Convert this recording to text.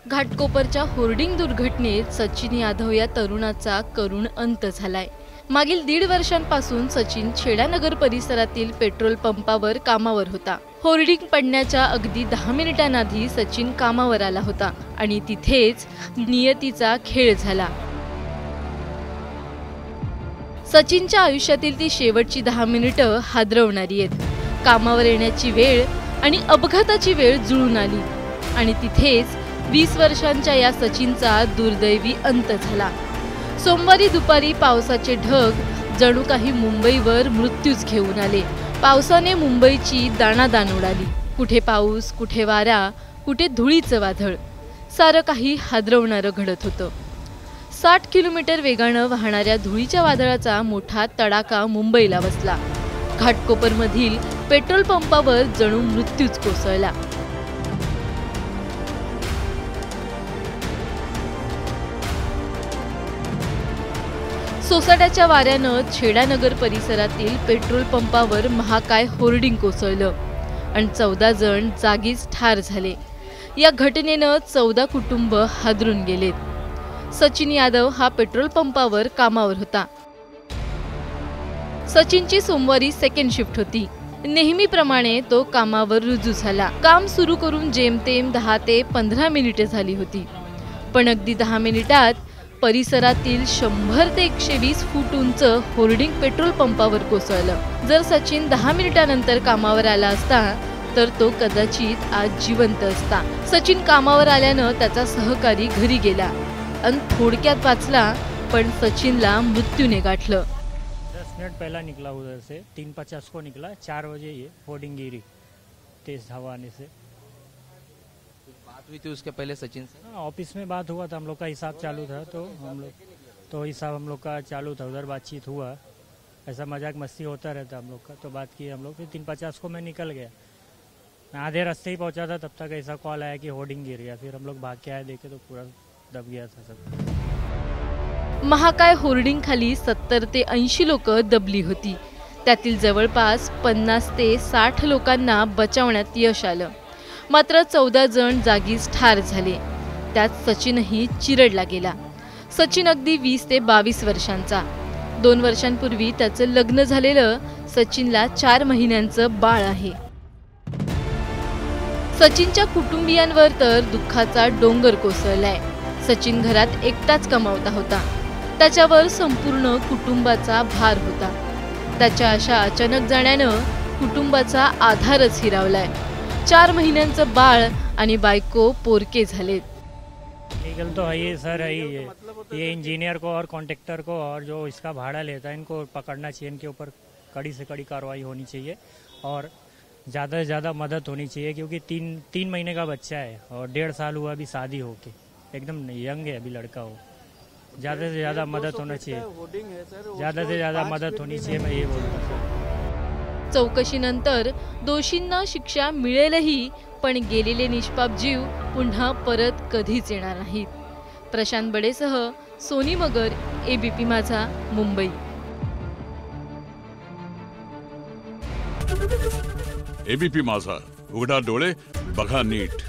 घाटकोपरच्या hoarding दुर्घटनेत सचिन यादव या तरुणाचा करुण अंत झालाय। मागील 1.5 वर्षांपासून सचिन छेडानगर परिसरातील पेट्रोल पंपावर कामावर होता। होर्डिंग पडण्याच्या अगदी 10 मिनिटांआधी सचिन कामावर आला होता आणि तिथेच नियतीचा खेळ झाला। सचिनच्या आयुष्यातील ती शेवटची 10 मिनिटं हादरवणारी आहेत। कामावर येण्याची वेळ आणि अपघाताची वेळ जुळून आली आणि तिथेच 20 वर्षांच्या या सचिनचा दुर्दैवी अंत झाला। सोमवारी दुपारी पावसाचे ढग जणू काही मुंबईवर मृत्यूच घेऊन आले। पावसाने मुंबईची दाणादाण उडाली। कुठे पाऊस, कुठे वारा, कुठे धुळीचं वादळ, सारं काही हादरवणारं घडत होतं। 60 किलोमीटर वेगानं वाहणाऱ्या धुळीच्या वादळाचा मोठा तडाखा मुंबईला बसला। घाटकोपरमधील पेट्रोल पंपावर जणू मृत्यूच कोसळला। सोसाट्याच्या वाऱ्यानं छेडानगर परिसरातील पेट्रोल पंपावर महाकाय होर्डिंग कोसळलं आणि 14 जण जागीच ठार झाले। या घटनेनं 14 कुटुंब हादरून गेलेत। सचिन यादव हा पेट्रोल पंपावर कामावर होता। सचिनची सोमवारी सेकंड शिफ्ट होती। नेहमीप्रमाणे तो कामावर रुजू झाला। काम सुरू करून जेमतेम 10 ते 15 मिनिटे झाली होती, पण अगदी 10 मिनिटात परिसरातील 100 ते 120 फूट उंच होर्डिंग पेट्रोल पंपावर कोसळलं। जर सचिन 10 मिनिटांनंतर कामावर आला असता तर तो कदाचित आज जिवंत असता। सचिन कामावर आल्यानं त्याचा सहकारी घरी गेला आणि थोडक्यात वाचला, पण सचिनला मृत्यूने गाठलं। 10 मिनट पहला निकला उधर से 3:50 को निकला, 4 बजे ये होर्डिंग गिरी तेज हवा आने से। बात हुई थी उसके पहले सचिन से? ऑफिस में बात हुआ था, हम लोग का हिसाब चालू था, तो हिसाब हम लोग का चालू था, उधर बातचीत हुआ। ऐसा मजाक मस्ती होता रहता हम लोग का, तो बात की हम लोग। फिर 3:50 को मैं निकल गया, मैं आधे रास्ते ही पहुंचा था, तब तक ऐसा कॉल आया कि होर्डिंग गिर गया। फिर हम लोग भाग के आए, देखे तो पूरा दब गया था सब। महाकाय होर्डिंग खाली 70 ते 80 लोक दबली होती। त्यातील जवळपास 50 ते 60 लोकांना बचावण्यात यश आलं, मात्र 14 जण जागीच ठार झाले। त्यात सचिनही चिरडला गेला। सचिन अगदी 20 ते 22 वर्षांचा। 2 वर्षांपूर्वी त्याचं लग्न झालेलं। सचिनला 4 महिन्यांचं बाळ आहे। सचिनच्या कुटुंबियांवर तर दुःखाचा डोंगर कोसळलाय। सचिन घरात एकटाच कमावता होता, त्याच्यावर संपूर्ण कुटुंबाचा भार होता। त्याच्या अशा अचानक जाण्यानं कुटुंबाचा आधारच हिरावलाय। 4 महिन्यांचं बाळ आणि बायको पोरके झालेत। लीगल तो है ही सर, है ही ये इंजीनियर को और कॉन्ट्रैक्टर को और जो इसका भाड़ा लेता है इनको पकड़ना चाहिए। इनके ऊपर कड़ी से कड़ी कार्रवाई होनी चाहिए और ज़्यादा से ज़्यादा मदद होनी चाहिए, क्योंकि 3 महीने का बच्चा है और 1.5 साल हुआ अभी शादी होके, एकदम यंग है अभी लड़का हो। ज़्यादा से ज़्यादा मदद होना चाहिए, ज़्यादा से ज़्यादा मदद होनी चाहिए, मैं ये बोलूँगा। चौकशीनंतर दोषींना शिक्षा मिळेलही, पण गेलेले निष्पाप जीव पुन्हा परत कधीच येणार नाहीत। प्रशांत बडेसह सोनी मगर, एबीपी माझा, मुंबई। एबीपी माझा, उघडा डोळे बघा नीट।